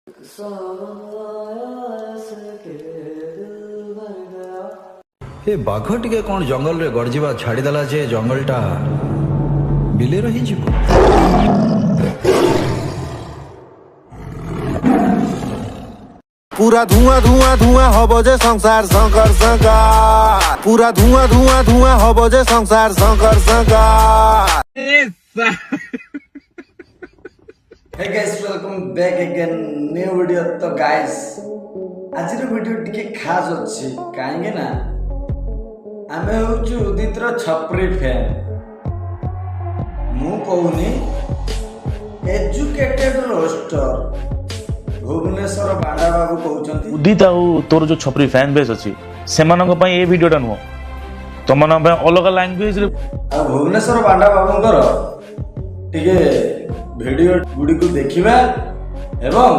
ए बाघ टिके कौन जंगल रे गड़जिबा छाड़ीदेला जे जंगलटा बिले रही जीव। पूरा धुआं धुआं धुआं हबो जे संसार संकर संकार। पूरा धुआं धुआं धुआं हबो जे संसार संकर संकार। Hey guys welcome back again new video. तो गाइस आज वीडियो टिके खास अच्छी कहीं ना आमे होचु उदितर छपरी फैन। मु कहूनी एजुकेटेड रोस्टर भुवनेश्वर बांडा बाबू कहउचंती उदित आउ तोर जो छपरी फैन बेस अछि सेमानक पई ए वीडियोटा नुह तमन पई अलग लैंग्वेज रे आ भुवनेश्वर बांडा बाबूंकर टिके वीडियो गुडी को देखिबा एवं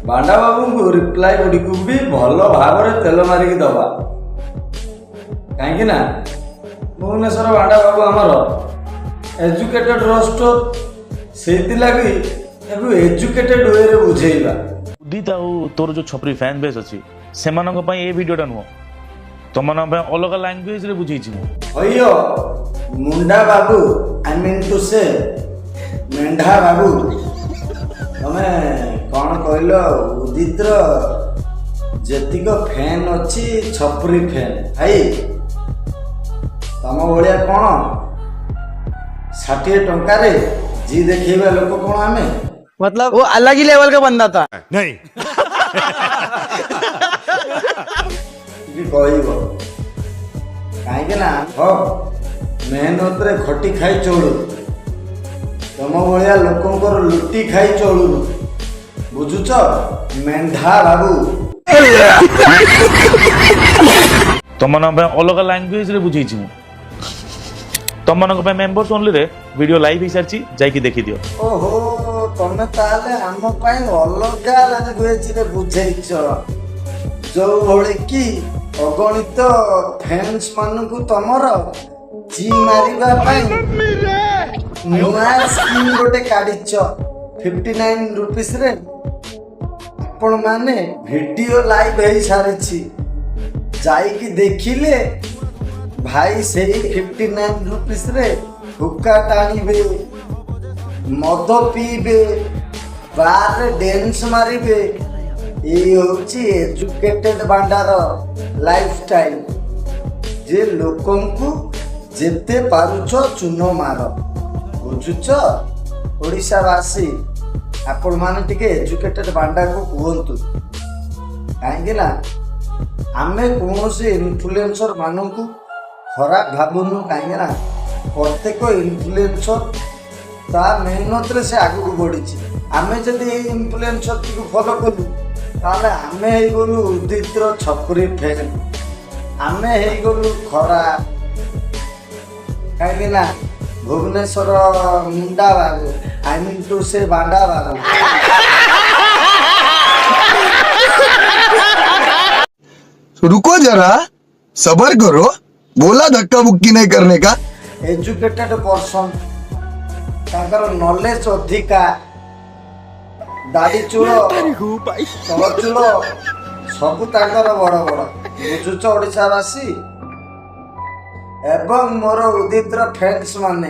बांडा बाबू को रिप्लाई गुडी को भी भलो भाव रे तेल मारी के दबा। काहे ना भुवनेश्वर बांडा बाबू हमर एजुकेटेड रोस्टर सेति लागि एबु एजुकेटेड वे रे बुझेइबा। उदित आउ तोर जो छपरी फैन बेस अछि सेमानक पई ए वीडियोटा नुह तमन पई अलग लैंग्वेज रे बुझेइछि मु अयो मुंडा बाबू आई मीन टू से मेंढा बाबू तमे कौन कहलो उदितर जेतिक फैन अच्छी छपरी फैन भाई तम भलिया कौन 60 टंका रे जी देखेबा लोक कौन आमे मतलब वो अलग ही लेवल का बंदा था। नहीं कहब कहीं ना हो मेहनत रे खटी खाई चलू तम भाया लोकंकर लुटी खाई चलू बुझुच मेंढा बाबू तमन पई अलग लैंग्वेज रे बुझेइछि मु तमनक पई मेंबर्स ओनली रे वीडियो लाइव ही सरछि जाई कि देखि दियो। ओहो तमे ताले हम पाई अलगा लैंग्वेज रे बुझेइछ जो भले कि अगणित फैंस मानकु तमर जी मारिबा पाई नुआ स्कीम गोटे काढिछ 59 रुपीस रे आपण माने वीडियो लाइव हे सारिछि जाई कि देखिले भाई सेही 59 रुपीस रे हुक्का टाणीबे मद पीबे बार रे डांस मारिबे ए होची एजुकेटेड बांडार लाइफस्टाइल जे लोकंकु जेते पारुछ चुनो मार बुझुछ। ओडिशा वासी आपण माने टिके एजुकेटेड बांडा को कहंतु काहेकि ना आमे कोनोसी इन्फ्लुएंसर मानकु खराब भावनु काहेकि ना प्रत्येक इन्फ्लुएंसर ता मेहनत रे से आगु बढ़ी आमे जदि ए इन्फ्लुएंसर को फॉलो करू ताले आमे हे गलु उदितर छपरी फैन आमे हे गलु खरा काहेकि ना भुवनेश्वर मुंडा बाबू आई मीन टू से बांडा बाबू रुको जरा सबर करो बोला धक्का बुक्की नहीं करने का। एजुकेटेड पर्सन ताकर नॉलेज अधिका दाढ़ी चूल तल चूल सब ताकर बड़ बड़ बुझुच ओडिशावासी एवं मोर उदितर फैंस माने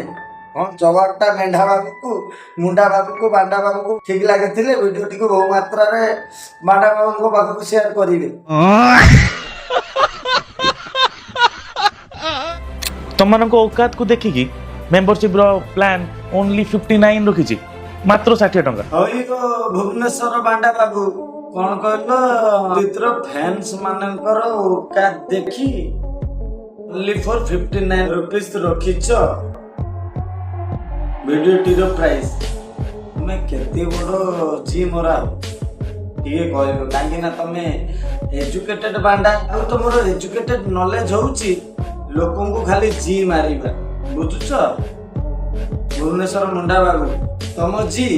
हम जवाबटा मेंढा बाबू को मुंडा बाबू को बांडा बाबू को ठीक लगे वीडियो टी को बहु मात्रा रे बांडा बाबू को पाखु शेयर करिवे। तमनक औकात को देखिकी मेंबरशिप रो प्लान ओनली 59 रखिछि मात्र 60 टंका। हई तो भुवनेश्वर बांडा बाबू कौन कहलो उदितर फैंस मानकर औकात देखी ओनली फॉर 59 रुपीस रखिछ वीडियो टी रो प्राइस तुमे केते बड़ो जी मोरा टिके कहबो काहे ना तमे एजुकेटेड बांडा और तमरो एजुकेटेड नॉलेज होउची लोकन को खाली जी मारिबा बुझुछ। भुवनेश्वर मुंडा बाबू तम जी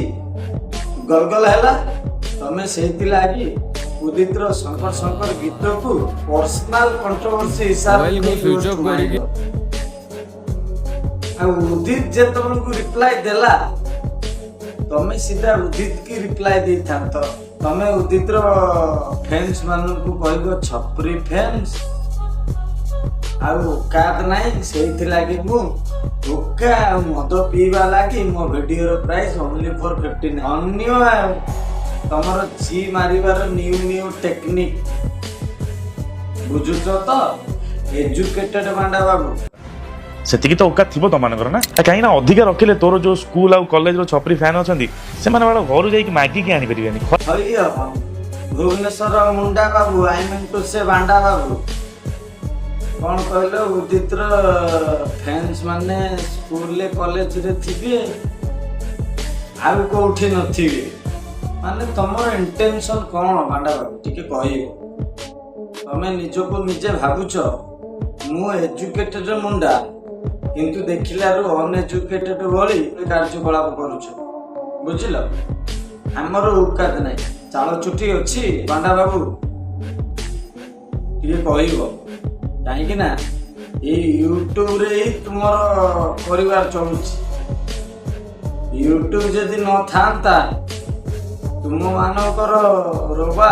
गलगल हैला तमे सेति लागी उदितर शंकर शंकर गीत को पर्सनल कंट्रोवर्सी हिसाब से आ उदित जे तुमको रिप्लाई देला तमे सीधा उदित की रिप्लाई दे था तो ତମେ ଉଦିତର ଫ୍ୟାନ୍ସ ମାନଙ୍କୁ କହିବ ଛପରି ଫ୍ୟାନ୍ସ ଆଉ ଓକାତ ନାହିଁ, ସେଇଥିଲାଗି ମୁଁ ହୁକ୍କା ଆଉ ମଦ ପିଇବା ଲାଗି ମୋ ଭିଡିଓର ପ୍ରାଇସ୍ ଓନ୍ଲି ଫର୍ 59। ଅନ୍ୟ ଆଉ ତମର ଜି ମାରିବାର ନ୍ୟୁ ଟେକ୍ନିକ ବୁଝୁଛ ତ? ଏଜୁକେଟେଡ ମାଣ୍ଡା ବାବୁ। ସେତିକି ତ ଓକାତ ଥିବ ତମମାନଙ୍କର ନା, କାହିଁକି ନା ଅଧିକା ରଖିଲେ ତୋର ଯୋଉ ସ୍କୁଲ ଆଉ କଲେଜର ଛପରି ଫ୍ୟାନ୍ ଅଛନ୍ତି ସେମାନେ ବାଳ ଘରୁ ଯାଇକି ମାଗିକି ଆଣିପାରିବେନି। ଭୁବନେଶ୍ୱର ମୁଣ୍ଡା ବାବୁ, ଆଇ ମିନ୍ ଟୁ ସେ ବାଣ୍ଡା ବାବୁ। କଣ କହିଲ, ଉଦିତର ଫ୍ୟାନ୍ସ ମାନେ ସ୍କୁଲରେ କଲେଜରେ ଥିବେ ଆଉ କୋଉଠି ନଥିବେ। ମାନେ ତମର ଇଣ୍ଟେନସନ କଣ ବାଣ୍ଡା ବାବୁ ଟିକେ କହିବ? ତମେ ନିଜକୁ ନିଜେ ଭାବୁଛ ମୁଁ ଏଜୁକେଟେଡ ମୁଣ୍ଡା, କିନ୍ତୁ ଦେଖିଲାରୁ ଅନଏଜୁକେଟେଡ ଭଳି କାର୍ଯ୍ୟକଳାପ କରୁଛ, ବୁଝିଲ? ଆମର ଔକାତ ନାହିଁ, ଚାଳ ଚୁଟି ଅଛି ବାଣ୍ଡା ବାବୁ, ଟିକେ କହିବ। କାହିଁକି ନା ଏଇ ୟୁଟ୍ୟୁବରେ ହିଁ ତୁମର ପରିବାର ଚଳୁଛି। ୟୁଟ୍ୟୁବ ଯଦି ନଥାନ୍ତା ତୁମ ମାନଙ୍କର ରୋବା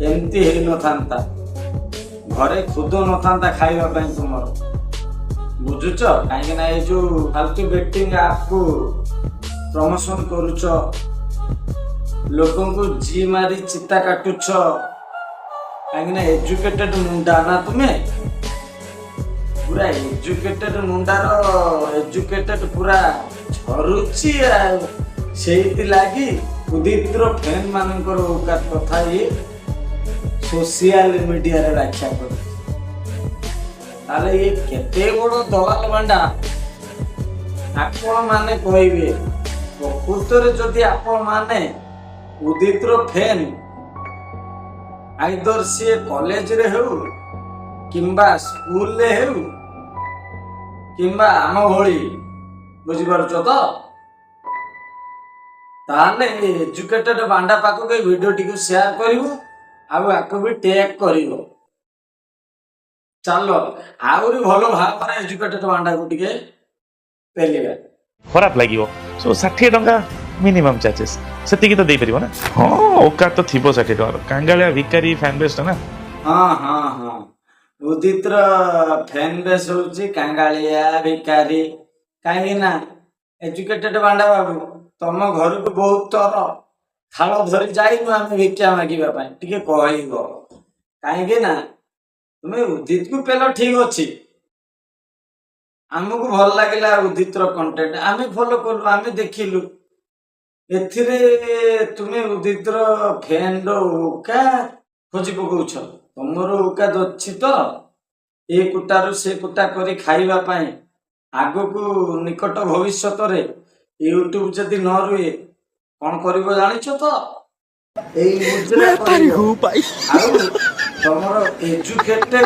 ଏମିତି ହେଇନଥାନ୍ତା, ଘରେ ଖୁଦ ନଥାନ୍ତା ଖାଇବା ପାଇଁ ତୁମର, ବୁଝୁଛ? କାହିଁକି ନା ଏଇ ଯୋଉ ଫାଲତୁ ବେଟିଂ ଆପକୁ ପ୍ରମୋସନ କରୁଛ, ଲୋକଙ୍କୁ ଜି ମାରି ଚିତା କାଟୁଛ। କାହିଁକି ନା ଏଜୁକେଟେଡ ମୁଣ୍ଡା ନା ତୁମେ, ପୁରା ଏଜୁକେଟେଡ ମୁଣ୍ଡାର ଏଜୁକେଟେଡ ପୁରା ଝରୁଛି ଆଉ। ସେଇଥିଲାଗି ଉଦିତର ଫ୍ୟାନ୍ ମାନଙ୍କର ଔକାତ କଥା ଇଏ ସୋସିଆଲ ମିଡିଆରେ ବ୍ୟାଖ୍ୟା କରୁଛି। ତାହେଲେ ଇଏ କେତେ ବଡ ଦଲାଲ ବାଣ୍ଡା ଆପଣ ମାନେ କହିବେ? ପ୍ରକୃତରେ ଯଦି ଆପଣ ମାନେ ଉଦିତର ଫ୍ୟାନ୍, ଆଇଦର ସିଏ କଲେଜରେ ହେଉ କିମ୍ବା ସ୍କୁଲରେ ହେଉ କିମ୍ବା ଆମ ଭଳି, ବୁଝିପାରୁଛ ତ? ତାହେଲେ ଏଜୁକେଟେଡ ବାଣ୍ଡା ପାଖକୁ ଏଇ ଭିଡିଓଟିକୁ ସେୟାର କରିବ ଆଉ ଆକୁ ବି ଟ୍ୟାଗ କରିବ। ଚାଲ ଆହୁରି ଭଲ ଭାବରେ ଏଜୁକେଟେଡ ବାଣ୍ଡାକୁ ଟିକେ ପେଲିବା। ଖରାପ ଲାଗିବ। 60 ଟଙ୍କା ମିନିମମ୍ ଚାର୍ଜେସ୍, ସେତିକି ତ ଦେଇପାରିବ ନା? ହଁ, ଓକାତ ତ ଥିବ 60 ଟଙ୍କାର। କାଙ୍ଗାଳିଆ ଭିକାରୀ ଫ୍ୟାନ୍ ବେସ୍ ଟା ନା। ହଁ ଉଦିତର ଫ୍ୟାନ୍ ବେସ୍ ହଉଛି କାଙ୍ଗାଳିଆ ଭିକାରୀ। କାହିଁକି ନା ଏଜୁକେଟେଡ ବାଣ୍ଡା ବାବୁ ତମ ଘରକୁ ବହୁତ ଥର ଥାଳ ଧରି ଯାଇନୁ ଆମେ ଭିକ୍ଷା ମାଗିବା ପାଇଁ, ଟିକେ କହିବ। କାହିଁକି ନା ତୁମେ ଉଦିତକୁ ପେଲ, ଠିକ ଅଛି, ଆମକୁ ଭଲ ଲାଗିଲା ଉଦିତର କଣ୍ଟେଣ୍ଟ, ଆମେ ଫଲୋ କଲୁ, ଆମେ ଦେଖିଲୁ। ଏଥିରେ ତୁମେ ଉଦିତର ଫ୍ୟାନର ଔକାତ ଖୋଜି ପକଉଛ। ତମର ଔକାତ ଅଛି ତ ଏ କୁଟାରୁ ସେ କୁଟା କରି ଖାଇବା ପାଇଁ? ଆଗକୁ ନିକଟ ଭବିଷ୍ୟତରେ ୟୁଟ୍ୟୁବ ଯଦି ନ ରୁହେ କଣ କରିବ ଜାଣିଛ ତ? ଏଇ ମୁଦ୍ରା କରିବ। ଆଉ ତମର ଏଜୁକେଟେଡ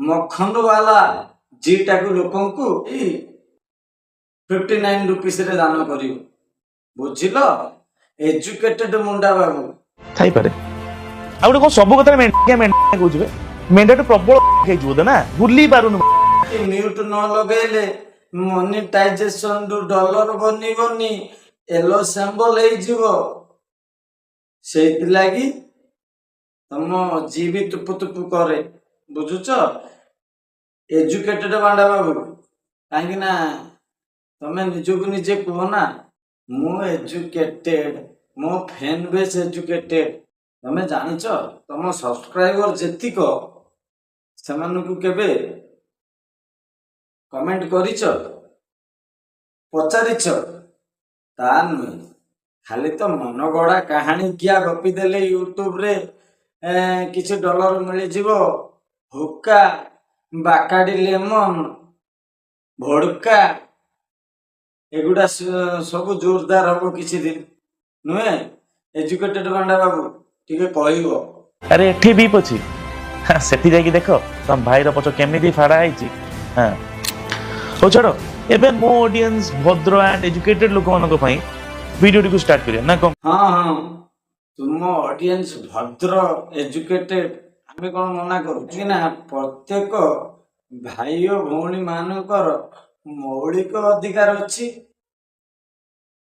ମଖନ ବାଲା ଜିଟାକୁ ଲୋକଙ୍କୁ ଏଇ 59 ରୁପିସରେ ଦାନ କରିବ, ବୁଝିଲ? ଏଜୁକେଟେଡ ମୁଣ୍ଡା ବାବୁ। ଥାଇପାରେ। ଆଉ ଗୋଟେ କଣ ସବୁ କଥାରେ ମେଣ୍ଢା କହୁଥିବେ? ମେଣ୍ଢାଠୁ ପ୍ରବଳ ହେଇଯିବ ବୋଧେ ନା, ବୁଲି ପାରୁନି। ମ୍ୟୁଟ ନ ଲଗେଇଲେ ମନିଟାଇଜେସନ ରୁ ଡଲର ବନିବନି, ଏଲୋ ସିମ୍ବଲ ହେଇଯିବ। ସେଇଥିଲାଗି ତମ ଜିବି ତୁପୁ ତୁପୁ କରେ, ବୁଝୁଛ? ଏଜୁକେଟେଡ ବାଣ୍ଡା ବାବୁ, କାହିଁକି ନା ତମେ ନିଜକୁ ନିଜେ କୁହ ନା ମୁଁ ଏଜୁକେଟେଡ, ମୋ ଫ୍ୟାନ୍ ବେସ୍ ଏଜୁକେଟେଡ। ତମେ ଜାଣିଛ ତମ ସବସ୍କ୍ରାଇବର ଯେତିକ ସେମାନଙ୍କୁ କେବେ କମେଣ୍ଟ କରିଛ, ପଚାରିଛ? ତା ନୁହେଁ, ଖାଲି ତ ମନ ଗড়ା କାହାଣୀ କିଆ ଗପି ଦେଲେ ୟୁଟ୍ୟୁବରେ କିଛି ଡଲର ମିଳିଯିବ। ହୁକ୍କା, ବାକାଡି ଲେମନ, ଭଡକା ଏଗୁଡା ସବୁ ଜୋରଦାର ହବ କିଛି ଦିନ, ନୁହେଁ? ଏଜୁକେଟେଡ ବାଣ୍ଡା ବାବୁ ଟିକେ କହିବ। ଆରେ ଏଠି ବିପ୍ ଅଛି, ସେଠି ଯାଇକି ଦେଖ ତମ ଭାଇର ପଛ କେମିତି ଫାଡା ହେଇଛି। ହଁ, ହଉ ଛାଡ, ଏବେ ମୋ ଅଡିଏନ୍ସ ଭଦ୍ର ଆଣ୍ଡ ଏଜୁକେଟେଡ ଲୋକମାନଙ୍କ ପାଇଁ ଭିଡିଓଟିକୁ ଷ୍ଟାର୍ଟ କରିବା ନା କଣ? ହଁ, ତୁମ ଅଡିଏନ୍ସ ଭଦ୍ର ଏଜୁକେଟେଡ, ଆମେ କଣ ମନା କରୁଛୁ ନା? ପ୍ରତ୍ୟେକ ଭାଇ ଓ ଭଉଣୀ ମାନଙ୍କର ମୌଳିକ ଅଧିକାର ଅଛି,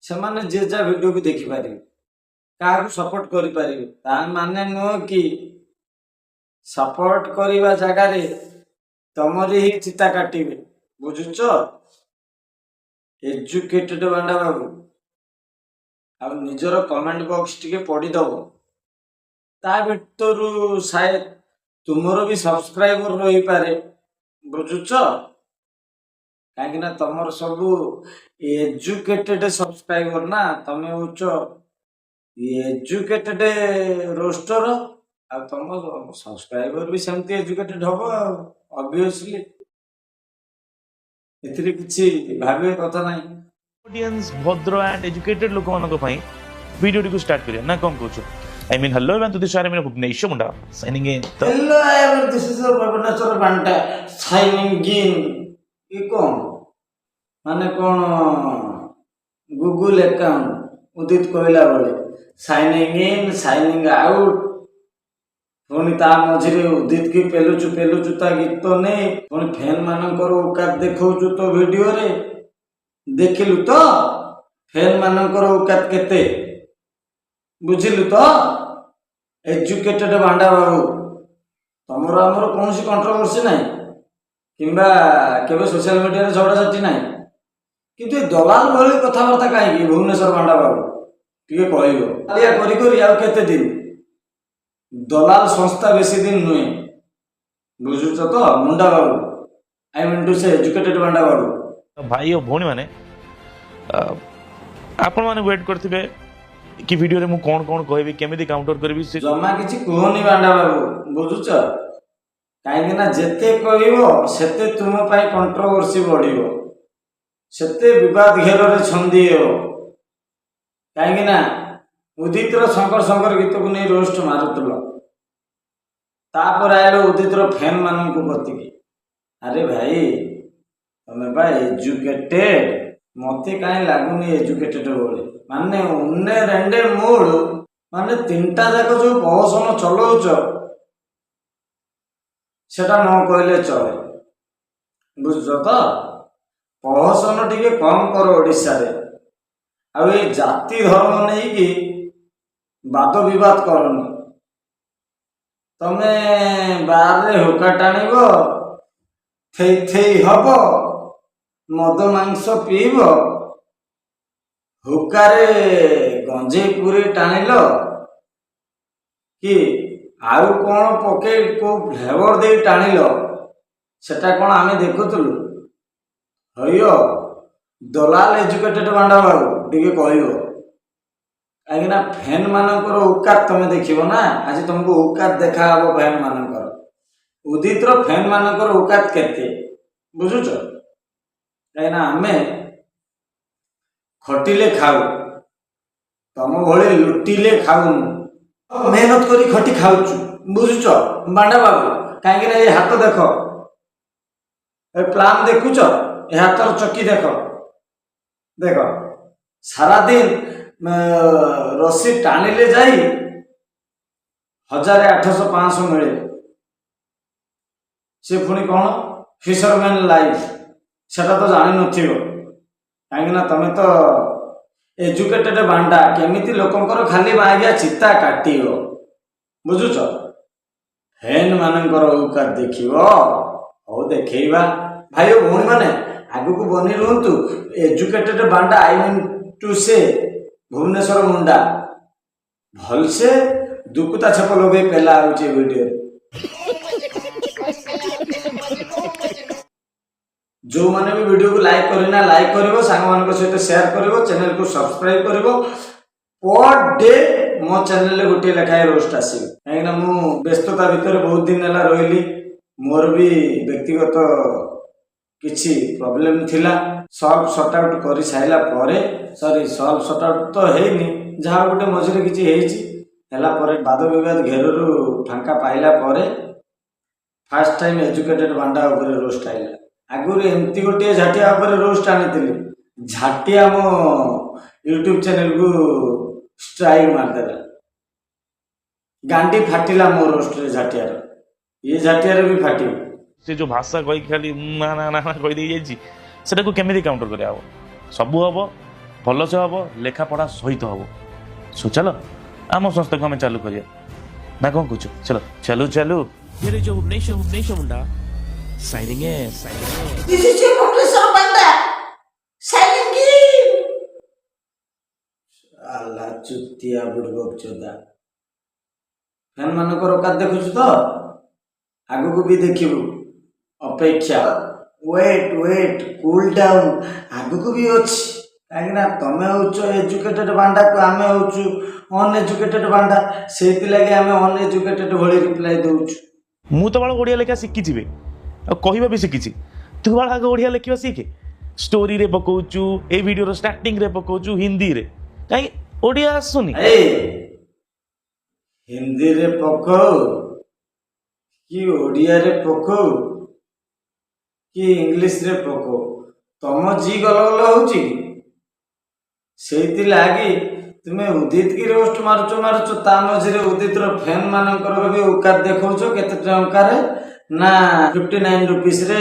ସେମାନେ ଯେ ଯା ଭିଡିଓକୁ ଦେଖିପାରିବେ। କାହାକୁ ସପୋର୍ଟ କରିପାରିବେ। ତା ମାନେ ନୁହଁ କି ସପୋର୍ଟ କରିବା ଜାଗାରେ ତମରି ହିଁ ଚିତା କାଟିବେ, ବୁଝୁଛ? ଏଜୁକେଟେଡ ବାଣ୍ଡା ବାବୁ, ଆଉ ନିଜର କମେଣ୍ଟ ବକ୍ସ ଟିକେ ପଢିଦବ। ତା ଭିତରୁ ସାୟଦ ତୁମର ବି ସବସ୍କ୍ରାଇବର ରହିପାରେ, ବୁଝୁଛ? କାହିଁକି ନା ତମର ସବୁ ଏଜୁକେଟେଡ ସବସ୍କ୍ରାଇବର ନା, ତମେ ହଉଛ ଏଜୁକେଟେଡ ରୋଷ୍ଟର, ଆଉ ତମ ସବସ୍କ୍ରାଇବର ବି ସେମିତି ଏଜୁକେଟେଡ ହବ ଆଉ ଅବଭିୟସଲି। ଏଥିରେ କିଛି ଭାବିବା କଥା ନାହିଁ। ऑडियंस भद्र एंड एजुकेटेड लोक मानक पई वीडियो को स्टार्ट करिया ना कौन कहू आई मीन हेलो एवं तुदी सारे मेरा भुवनेश्वर मुंडा साइनिंग इन तो hello everyone, this is Bhubaneswar Banta signing इन। ये कौन माने कौन गूगल अकाउंट उदित कोइला बोले साइनिंग इन साइनिंग आउट, पुणी ता मझिरे उदित की पेलुचु ता गीत तो नहीं, पुणी फैन मानकर औकात देखौचु तो वीडियो रे देखिलु तो फैन मानकर औकात केते बुझिलु तो? एजुकेटेड बांडा बाबू, तमर आमर कौन कंट्रोवर्सी ना किंबा केबे सोशल मीडिया रे झगड़ाझाटी ना, किंतु दलाल भली कथबार्ता कहीं भुवनेश्वर बांडा बाबू टिके कहइबो लिया करी करी आ केते दिन दलाल संस्था बेसी दिन नुहे, बुझुछ तो मुंडा बाबू? आई मीन टू से एजुकेटेड बांडा बाबू। भाई और भौणी माने आपण माने वेट करथिबे कि वीडियो रे मु कोन कोन कहबी केमिति काउंटर करबी से जमा किछि कोहनी बांडा बाबू, बुझुछ? काहे ना जेते कहइबो सेते तुम पाई कंट्रोवर्सी बढ़िबो, सेते विवाद घेर रे छंदी हेबो। काहे ना उदित रो शंकर गीत को नहीं रोस्ट मारुतल, तापर आइलो उदित रो फैन मानन को बतिकी। अरे भाई तमे बा एजुकेटेड, मते काहे लागुनी एजुकेटेड बोले, माने उन्ने रेंडे मूड माने तीनटा जाक जो प्रहसन चलौच सेटा न कहले चले, बुझछ तो? प्रहसन टिके कम करो ओडिशा रे, आ ए जाति धर्म नहीं कि वाद विवाद करनी। तमे बार रे हुक्का टाणिब, थेई हब, मद मांस पीब, हुक्कारे गंजेई पूरी टाणिल कि आउ कौन पके को फ्लेवर दे टाणिल, सेटा कौन आमे देखुतलु? हयो दलाल एजुकेटेड बांडा बाबू टिके कहइबो, काहे ना फैन मानकर औकात तमे देखिबो ना। आज तुमको औकात देखा हबो फैन मानकर, उदित रो फैन मानकर औकात केते, बुझुछ? काहे ना आमे खटिले खाऊ, तम भले लुटिले खाऊ, मेहनत करी खटी खाऊचु, बुझुछ बांडा बाबू? काहे ना ये हाथ देखो, ए प्लान देखुछ, ए हाथर चक्की देखो, देखो सारा दिन रस्सी टाणिले जाई 1800-500 मिले, से पुणी कौन फिशरमैन लाइफ सेटा तो जानी नथिबो। काहे ना तमे तो एजुकेटेड बांडा केमिति लोकंकर खाली मागिया चिता काटियो, बुझुछ? फैन मानकर औकात देखिबो, हो देखैबा भाई ओ भौणी माने आगु को बनी रहंतु एजुकेटेड बांडा। I mean to say Bhubaneswar मुंडा भल से दुकुता छप लगे पेला आउचे वीडियो जो माने भी वीडियो को लाइक करना लाइक करिवो, सांग मान सहित शेयर करिवो, चैनल को सब्सक्राइब करिवो। पर डे मो चैनल रे गोटे लेखाय रोस्ट आसीबो, काहे ना मु व्यस्तता भितर बहुत दिन हला रहिली, मोर भी व्यक्तिगत किछि प्रॉब्लम थिला, सॉल्व सॉर्ट आउट करि साइला परे, सॉरी सॉल्व सॉर्ट आउट तो हेइनी, जहा गोटे मझिरे किछि हेइछि हला परे वाद विवाद घेररु फांका पाइला परे फर्स्ट टाइम एजुकेटेड बांडा ऊपर रोस्ट आइला। आगुर एमती गोटे झाटिया ऊपर रोस्ट आनिथिली, झाटिया मो यूट्यूब चैनल को स्ट्राइक मारदेला, गांडी फाटिला मो रोस्ट रे झाटिया रे, ये झाटिया रे भी फाटी से जो भाषा कहि खाली ना ना ना कहि दे जाइछि सेटा को केमिति काउंटर करे आबो? सबु हबो, भलो से हबो, लेखा पढ़ा सहित हबो। सो चलो ଆମ ସଂସ୍ଥାକୁ ଆମେ ଚାଲୁ କରିବା ନା କଣ କହୁଛୁ? ଚलो ଚାଲୁ ଚାଲୁ। ये रही जो भुवनेश्वर मुंडा साइनिंग है This is your Bhubaneswar Panda. Signing in. ଆଲା ଚୁତିଆ ବୁଡ଼ବକ ଚୋଦା। ଫ୍ୟାନ୍ ମାନଙ୍କର ଅକାତ ଦେଖୁଛୁ ତ? ଆଗକୁ ବି ଦେଖିବୁ। ଅପେକ୍ଷା। Wait cool down. ଆଗକୁ ବି ଅଛି। କାହିଁକିନା ତମେ ହଉଛ ଏଜୁକେଟେଡ୍ ବାଣ୍ଡାକୁ ଆମେ ହଉଛୁ ଅନଏଜୁକେଟେଡ୍ ବାଣ୍ଡା। ସେଇଥିଲାଗି ଆମେ ଅନଏଜୁକେଟେଡ୍ ଭଳି ରିପ୍ଲାଏ ଦଉଛୁ। ମୁଁ ତ ବାଳ ଓଡ଼ିଆ ଲେଖା ଶିଖିଛି ବେ, ଆଉ କହିବା ବି ଶିଖିଛି। ତୁ ବାଳ ଆଗ ଓଡ଼ିଆ ଲେଖିବା ଶିଖେ। ଷ୍ଟୋରିରେ ପକଉଛୁ, ଏଇ ଭିଡ଼ିଓର ଷ୍ଟାର୍ଟିଂରେ ପକଉଛୁ ହିନ୍ଦୀରେ, କାହିଁ ଓଡ଼ିଆ ଆସୁନି? ହିନ୍ଦୀରେ ପକଉ କି ଓଡ଼ିଆରେ ପକଉ କି ଇଂଲିଶରେ ପକଉ, ତମ ଜି ଗଲଗଲ ହଉଛି କି? ସେଇଥିଲାଗି ତୁମେ ଉଦିତ କି ରୋଷ୍ଟ ମାରୁଛ ତା ମଝିରେ ଉଦିତର ଫ୍ୟାନ୍ ମାନଙ୍କର ବି ଔକାତ ଦେଖାଉଛ। କେତେ ଟଙ୍କାରେ ନା 59 ରୁପିସରେ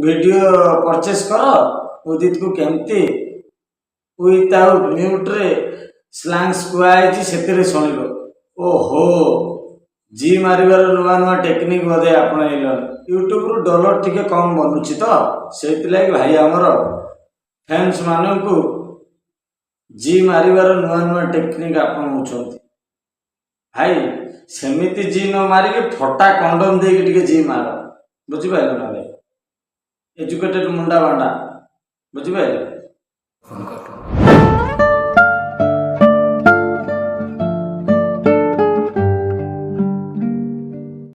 ଭିଡ଼ିଓ ପରଚେସ୍ କର। ଉଦିତକୁ କେମିତି ୱିଥାଉଟ୍ ମ୍ୟୁଟ୍ରେ ସ୍ଲାଙ୍ଗସ୍ କୁହାଯାଇଛି ସେଥିରେ ଶୁଣିବ। ଓହୋ, ଜି ମାରିବାର ନୂଆ ଟେକ୍ନିକ୍ ବୋଧେ ଆପଣେଇଲଣି। ୟୁଟ୍ୟୁବରୁ ଡଲର ଟିକେ କମ୍ ବନୁଛି ତ, ସେଇଥିଲାଗି ଭାଇ ଆମର ଫ୍ୟାନ୍ସ ମାନଙ୍କୁ ଜି ମାରିବାର ନୂଆ ଟେକ୍ନିକ୍ ଆପଣଉଛନ୍ତି। ଭାଇ ସେମିତି ଜି ନ ମାରିକି ଫଟା କଣ୍ଡମ ଦେଇକି ଟିକେ ଜି ମାର, ବୁଝିପାରିଲ ନା ଭାଇ? ଏଜୁକେଟେଡ୍ ମୁଣ୍ଡା ବାଣ୍ଡା, ବୁଝିପାରିଲ?